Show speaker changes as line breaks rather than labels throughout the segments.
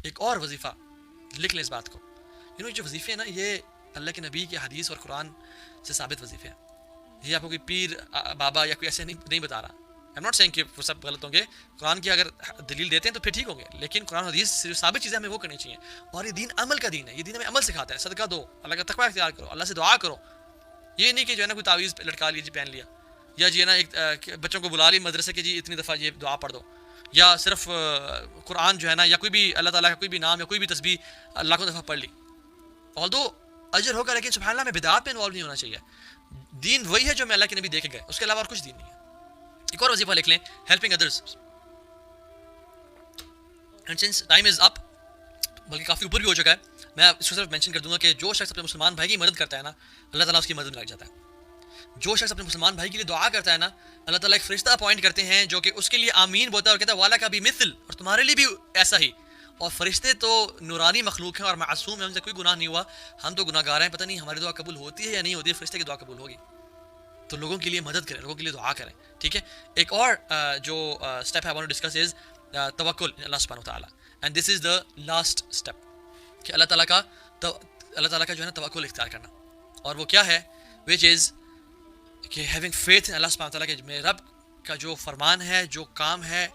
ایک اور وظیفہ لکھ لیں اس بات کو. جو وظیفے ہیں نا یہ اللہ کے نبی کے حدیث اور قرآن سے ثابت وظیفے ہیں. یہ آپ کو کوئی پیر بابا یا کوئی ایسے نہیں بتا رہا. I'm not saying کہ وہ سب غلط ہوں گے. قرآن کی اگر دلیل دیتے ہیں تو پھر ٹھیک ہوں گے, لیکن قرآن و حدیث سے جو ثابت چیزیں ہمیں وہ کرنی چاہیے. اور یہ دین عمل کا دین ہے. یہ دین ہمیں عمل سکھاتا ہے. صدقہ دو, اللہ کا تقویٰ اختیار کرو, اللہ سے دعا کرو. یہ نہیں کہ جو ہے نا کوئی تعویذ لٹکا لی جی پہن لیا, یا جی ہے نا ایک بچوں کو بلا لی مدرسے کے جی اتنی دفعہ یہ دعا پڑھ دو, یا صرف قرآن جو ہے نا یا کوئی بھی اللہ تعالیٰ کا کوئی بھی نام یا کوئی بھی تسبیح لاکھوں دفعہ پڑھ لی. although اجر ہوگا, لیکن سبحان اللہ میں بدعات میں انوالو نہیں ہونا چاہیے. دین وہی ہے جو میں اللہ کے نبی دے کے گئے, اس کے علاوہ اور کچھ دین نہیں ہے. ایک اور وظیفہ لکھ لیں, helping others. And since time is up, بلکہ کافی اوپر بھی ہو چکا ہے, میں اس کو صرف مینشن کر دوں گا کہ جو شخص اپنے مسلمان بھائی کی مدد کرتا ہے نا, اللہ تعالیٰ اس کی مدد میں لگ جاتا ہے. جو شخص اپنے مسلمان بھائی کے لیے دعا کرتا ہے نا, اللہ تعالیٰ ایک فرشتہ اپوائنٹ کرتے ہیں جو کہ اس کے لیے آمین بولتا ہے اور کہتا ہے والا کا بھی مثل, اور تمہارے لیے بھی ایسا ہی. اور فرشتے تو نورانی مخلوق ہیں اور معصوم ہیں, ہم سے کوئی گناہ نہیں ہوا, ہم تو گناہ گار ہیں, پتہ نہیں ہماری دعا قبول ہوتی ہے یا نہیں ہوتی ہے. فرشتے کی دعا قبول ہوگی. تو لوگوں کے لیے مدد کریں, لوگوں کے لیے دعا کریں, ٹھیک ہے. ایک اور جو اسٹیپ ہے I want to discuss is توکل اللہ سبحانہ وتعالیٰ, and this is the last step, کہ اللہ تعالیٰ کا جو ہے نا توکل اختیار کرنا. اور وہ کیا ہے, which is کہ ہیونگ فیتھ ان اللہ سبحانہ وتعالیٰ, کہ میرے رب کا جو فرمان ہے, جو کام ہے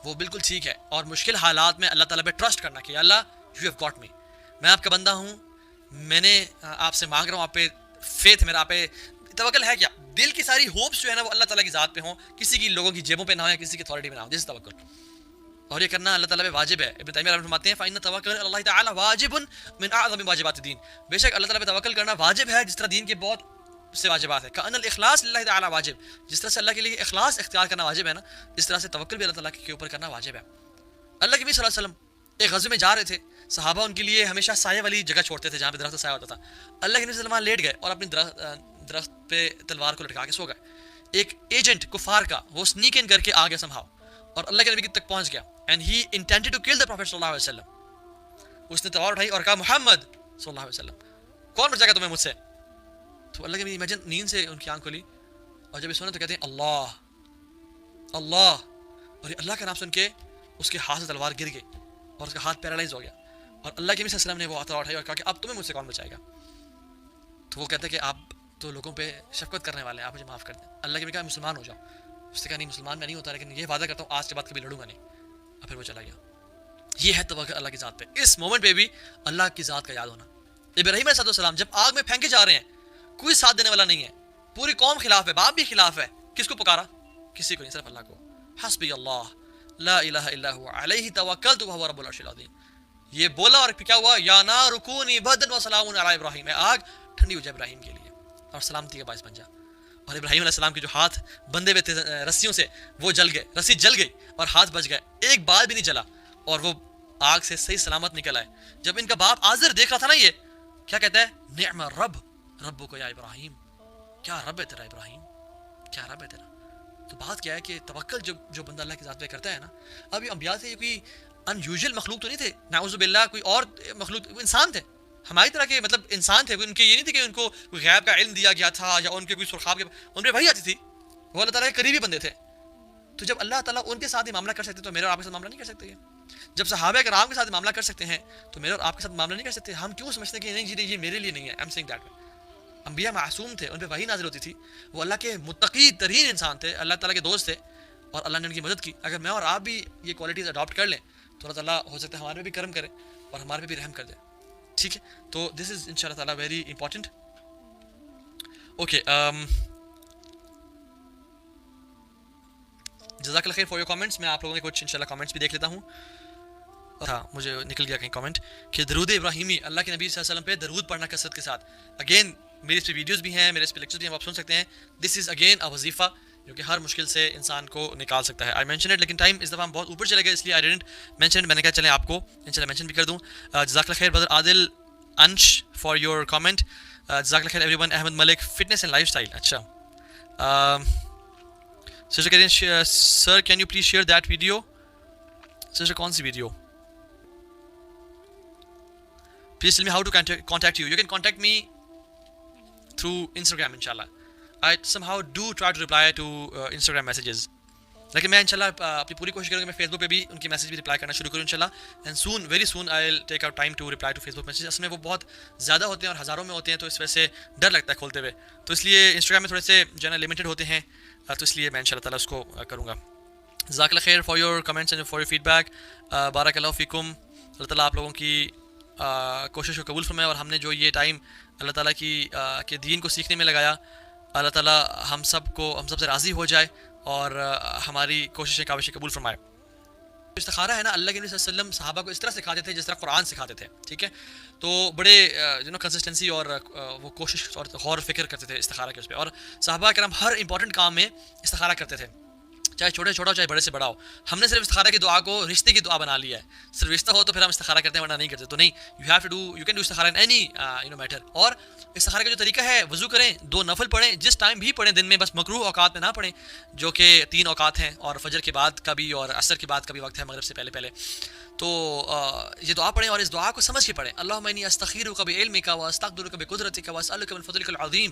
وہ بالکل ٹھیک ہے. اور مشکل حالات میں اللہ تعالیٰ پہ ٹرسٹ کرنا کہ اللہ یو ہیو گاٹ می, میں آپ کا بندہ ہوں, میں نے آپ سے مانگ رہا ہوں, آپ پہ فیتھ میرا آپ پہ توکل ہے. کیا دل کی ساری ہوپس جو ہے نا وہ اللہ تعالیٰ کی ذات پہ ہوں, کسی کی لوگوں کی جیبوں پہ نہ ہو یا کسی کی اتھارٹی پہ نہ ہو. دس توکل, اور یہ کرنا اللہ تعالیٰ پہ واجب ہے. ابن تیمیہ فرماتے ہیں فإن التوکل علی اللہ تعالی واجب من اعظم واجبات الدین, بے شک اللہ تعالیٰ پہ توکل کرنا واجب ہے جس طرح دین کے بہت سے واجبات ہے. کأن الاخلاص للہ تعالی واجب, جس طرح سے اللہ کے لیے اخلاص اختیار کرنا واجب ہے نا, اس طرح سے توکل بھی اللہ تعالیٰ کے اوپر کرنا واجب ہے. اللہ کے نبی صلی اللہ علیہ وسلم ایک غزوے میں جا رہے تھے, صحابہ ان کے لیے ہمیشہ سایہ والی جگہ چھوڑتے تھے جہاں پہ درخت کا سایہ ہوتا تھا. اللہ کے نبی صلی اللہ علیہ وسلم لیٹ گئے اور اپنی درخت پہ تلوار کو لٹکا کے سو گئے. ایک ایجنٹ کفار کا وہ سنیک ان کر کے آ گیا سمہاؤ, اور اللہ کے نبی تک پہنچ گیا, and he intended to kill the prophet صلی اللہ علیہ وسلم. اس نے تلوار اٹھائی اور کہا محمد صلی اللہ علیہ وسلم, کون بچائے گا تمہیں مجھ سے. تو اللہ کے نبی امیجن نیند سے ان کی آنکھ کھلی, اور جب یہ سنا تو کہتے ہیں اللہ اللہ, اور یہ اللہ کا نام سن کے اس کے ہاتھ سے تلوار گر گئی اور اس کا ہاتھ پیرالائز ہو گیا. اور اللہ کے نبی صلی اللہ علیہ وسلم نے وہ تلوار اٹھائی اور کہا کہ اب تمہیں مجھ سے کون بچائے گا. تو وہ کہتے ہیں کہ آپ تو لوگوں پہ شفقت کرنے والے ہیں, آپ مجھے معاف کر دیں. اللہ کے نبی کہا مسلمان ہو جاؤ. اس نے کہا نہیں مسلمان میں نہیں ہوتا, لیکن یہ وعدہ کرتا ہوں آج کے بعد کبھی لڑوں گا نہیں. اور پھر وہ چلا گیا. یہ ہے توکل اللہ کی ذات پہ. اس مومنٹ پہ بھی اللہ کی ذات کا یاد ہونا. ابراہیم علیہ السلام جب آگ میں پھینکے جا رہے ہیں, کوئی ساتھ دینے والا نہیں ہے, پوری قوم خلاف ہے, باپ بھی خلاف ہے, کس کو پکارا؟ کسی کو نہیں, صرف اللہ کو. حسبی اللہ لا الہ الا هو علیہ توکلت وہو رب العرش العظیم. یہ بولا اور کیا ہوا, یا نار کونی بردا وسلام علی ابراہیم, آگ ٹھنڈی ہو جائے ابراہیم کے لیے اور سلامتی کا باعث بن جا. اور ابراہیم علیہ السلام کے جو ہاتھ بندھے ہوئے تھے رسیوں سے وہ جل گئے, رسی جل گئی اور ہاتھ بچ گئے, ایک بال بھی نہیں جلا, اور وہ آگ سے صحیح سلامت نکل آئے. جب ان کا باپ آزر دیکھ رہا تھا نا, یہ کیا کہتا ہے, نعم الرب ربک یا ابراہیم, کیا رب ہے تیرا ابراہیم, کیا رب ہے تیرا. تو بات کیا ہے کہ توکل جو بندہ اللہ کی ذات پہ کرتا ہے نا, اب یہ انبیاء تھے, یہ کوئی ان یوزول مخلوق تو نہیں تھے, نعوذ باللہ کوئی اور مخلوق, انسان تھے ہماری طرح کے, مطلب انسان تھے. ان کے یہ نہیں تھے کہ ان کو کوئی غیب کا علم دیا گیا تھا یا ان کے کوئی سرخاب کے, ان پہ وحی آتی تھی, وہ اللہ تعالیٰ کے قریبی بندے تھے. تو جب اللہ تعالیٰ ان کے ساتھ ہی معاملہ کر سکتے تو میرے اور آپ کے ساتھ معاملہ نہیں کر سکتے. جب صحابہ کرام کے ساتھ معاملہ کر سکتے ہیں تو میرے اور آپ کے ساتھ معاملہ نہیں کر سکتے. ہم کیوں سمجھتے ہیں کہ نہیں جی یہ میرے لیے نہیں ہے. I'm saying that. انبیاء معصوم تھے, ان پہ وحی نازل ہوتی تھی, وہ اللہ کے متقی ترین انسان تھے, اللہ تعالیٰ کے دوست تھے, اور اللہ نے ان کی مدد کی. اگر میں اور آپ بھی یہ کوالٹیز اڈاپٹ کر لیں تو اللہ تعالیٰ ہو سکتا ہے ہمارے پہ بھی کرم کرے اور ہمارے پہ بھی رحم کر دے. ٹھیک ہے, تو دس از ان شاء اللہ تعالیٰ ویری امپورٹنٹ. اوکے, جزاک اللہ خیر فار یور کامنٹس. میں آپ لوگوں کے کچھ ان شاء اللہ کامنٹس بھی دیکھ لیتا ہوں. تھا مجھے نکل گیا کہیں کامنٹ کہ درود ابراہیمی, اللہ کے نبی صلی اللہ علیہ وسلم پہ درود پڑھنا کثرت کے ساتھ. اگین میری اس پہ ویڈیوز بھی ہیں, میرے اس پہ لیکچرز بھی ہیں, آپ سن سکتے ہیں. دس از اگین اے وظیفہ جو کہ ہر مشکل سے انسان کو نکال سکتا ہے. آئی مینشن اٹ, لیکن ٹائم اس دفعہ ہم بہت اوپر چلے گئے, اس لیے آئی ڈنٹ مینشن. میں نے کہا چلیں آپ کو ان شاء اللہ مینشن بھی کر دوں. جزاک اللہ خیر brother Adil Ansh for your comment. جزاک اللہ خیر everyone. Ahmed Malik fitness and lifestyle. اچھا سسٹر کہتے ہیں sir can you please share that video. Sister کون سی video? Please tell me how to contact you. You can contact me through Instagram, inshallah. I somehow do try to reply to Instagram messages. لیکن میں انشاءاللہ اپنی پوری کوشش کروں گا میں فیس بک پہ بھی ان کی میسیج بھی رپلائی کرنا شروع کروں انشاءاللہ. And soon very soon I will take out time to reply to Facebook message. اصل میں وہ بہت زیادہ ہوتے ہیں اور ہزاروں میں ہوتے ہیں، تو اس وجہ سے ڈر لگتا ہے کھولتے ہوئے. تو اس لیے انسٹاگرام میں تھوڑے سے جو ہے نا لمیٹڈ ہوتے ہیں، تو اس لیے میں انشاءاللہ تعالیٰ اس کو کروں گا. جزاک اللہ خیر for your comments and for your feedback. بارک اللہ فیکم. اللہ تعالیٰ آپ لوگوں کی کوشش کو قبول فرمائے، اور ہم نے جو یہ ٹائم اللہ تعالیٰ کی کے دین کو سیکھنے میں لگایا، اللہ تعالیٰ ہم سب سے راضی ہو جائے اور ہماری کوششیں کاوشیں قبول فرمائے. استخارہ ہے نا، اللہ کے نبی صلی اللہ علیہ وسلم صحابہ کو اس طرح سکھاتے تھے جس طرح قرآن سکھاتے تھے، ٹھیک ہے. تو بڑے کنسسٹنسی اور وہ کوشش اور غور و فکر کرتے تھے استخارہ کے اس پہ، اور صحابہ کرام ہر امپورٹنٹ کام میں استخارہ کرتے تھے، چاہے چھوٹے چھوٹا ہو چاہے بڑے سے بڑا ہو. ہم نے صرف استخارہ کی دعا کو رشتے کی دعا بنا لیا ہے. صرف رشتہ ہو تو پھر ہم استخارہ کرتے ہیں، ورنہ نہیں کرتے. تو نہیں، یو کین ڈو استخارہ ان اینی میٹر. اور استخارہ کا جو طریقہ ہے، وضو کریں، 2 نفل پڑھیں، جس ٹائم بھی پڑھیں دن میں، بس مکروہ اوقات میں نہ پڑھیں، جو کہ 3 اوقات ہیں، اور فجر کے بعد کا بھی اور عصر کے بعد کا بھی وقت ہے، مغرب سے پہلے. تو یہ دعا پڑھیں اور اس دعا کو سمجھ کے پڑھیں. اللہم انی استخیرک بعلمک واستقدرک بقدرتک واسألک من فضلک العظیم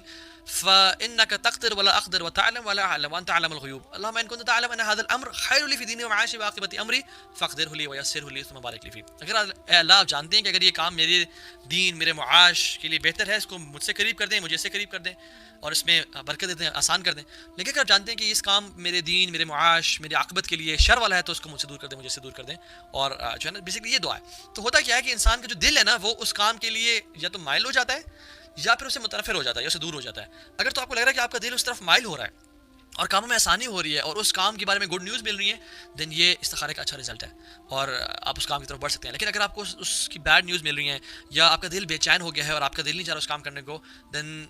فانک تقدر ولا اقدر وتعلم ولا اعلم وانت علام الغیوب. اللہم ان كنت تعلم ان هذا الامر خیر لی فی دینی ومعاشی وعاقبۃ امری فاقدرہ لی ویسرہ لی ثم بارک لی فیہ. اگر اے اللہ آپ جانتے ہیں کہ اگر یہ کام میرے دین میرے معاش کے لیے بہتر ہے، اس کو مجھ سے قریب کر دیں، مجھے اس سے قریب کر دیں اور اس میں برکت دے دیں، آسان کر دیں. لیکن اگر آپ جانتے ہیں کہ اس کام میرے دین میرے معاش میری عاقبت کے لیے شر والا ہے، تو اس کو مجھ سے دور کر دیں، مجھے اس سے دور کر دیں. اور جو ہے نا بیسکلی یہ دعا ہے. تو ہوتا کیا ہے کہ انسان کا جو دل ہے نا، وہ اس کام کے لیے یا تو مائل ہو جاتا ہے یا پھر اسے متنفر ہو جاتا ہے یا اسے دور ہو جاتا ہے. اگر تو آپ کو لگ رہا ہے کہ آپ کا دل اس طرف مائل ہو رہا ہے اور کاموں میں آسانی ہو رہی ہے اور اس کام کے بارے میں گڈ نیوز مل رہی ہے، دین یہ استخارے کا اچھا رزلٹ ہے اور آپ اس کام کی طرف بڑھ سکتے ہیں. لیکن اگر آپ کو اس کی بیڈ نیوز مل رہی ہیں یا آپ کا دل بے چین ہو گیا ہے اور آپ کا دل نہیں چاہ رہا اس کام کرنے کو، دین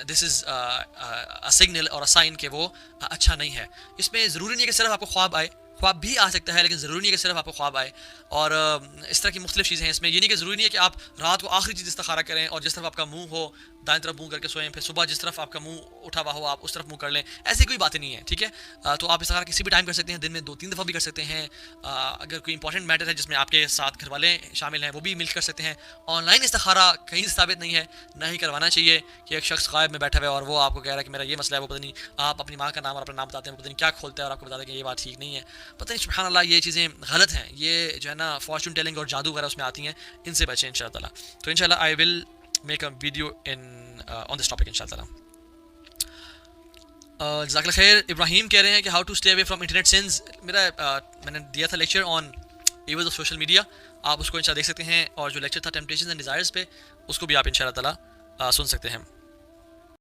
دس از اے سگنل اور اے سائن کہ وہ اچھا نہیں ہے. اس میں ضروری نہیں ہے کہ صرف آپ کو خواب آئے، خواب بھی آ سکتا ہے، لیکن ضروری نہیں ہے کہ صرف آپ کو خواب آئے. اور اس طرح کی مختلف چیزیں ہیں اس میں. یہ نہیں کہ ضروری نہیں ہے کہ آپ رات کو آخری چیز استخارہ کریں اور جس طرف آپ کا منہ ہو دائیں طرف منہ کر کے سوئیں، پھر صبح جس طرف آپ کا منہ اٹھا ہوا ہو آپ اس طرف منہ کر لیں. ایسی کوئی باتیں نہیں ہیں، ٹھیک ہے. تو آپ استخارہ کسی بھی ٹائم کر سکتے ہیں، دن میں 2-3 دفعہ بھی کر سکتے ہیں. اگر کوئی امپورٹنٹ میٹر ہے جس میں آپ کے ساتھ گھر والے شامل ہیں، وہ بھی مل کر سکتے ہیں. آن لائن استخارہ کہیں سے ثابت نہیں ہے، نہ ہی کروانا چاہیے کہ ایک شخص غائب میں بیٹھا ہوا ہے اور وہ آپ کو کہہ رہا ہے کہ میرا یہ مسئلہ ہے، وہ پتہ نہیں آپ اپنی ماں کا نام اور اپنا نام بتاتے ہیں، پتہ نہیں کیا کھولتے ہیں اور آپ کو بتاتے ہیں کہ یہ بات ٹھیک نہیں ہے. پتہ نہیں سبحان اللہ، یہ چیزیں غلط ہیں. یہ جو ہے نا فارچون ٹیلنگ اور جادو وغیرہ اس میں آتی ہیں، ان سے بچیں انشاء اللہ تعالیٰ. تو انشاء اللہ I will make a video on this topic انشاء اللہ تعالیٰ. جزاک اللہ خیر. ابراہیم کہہ رہے ہیں کہ how to stay away from internet sins. میں نے دیا تھا lecture on evils of social media, آپ اس کو انشاء اللہ دیکھ سکتے ہیں. اور جو لیکچر تھا ٹیمپٹیشنز اینڈ ڈیزائرز پہ، اس کو بھی آپ انشاء اللہ تعالیٰ سن سکتے ہیں.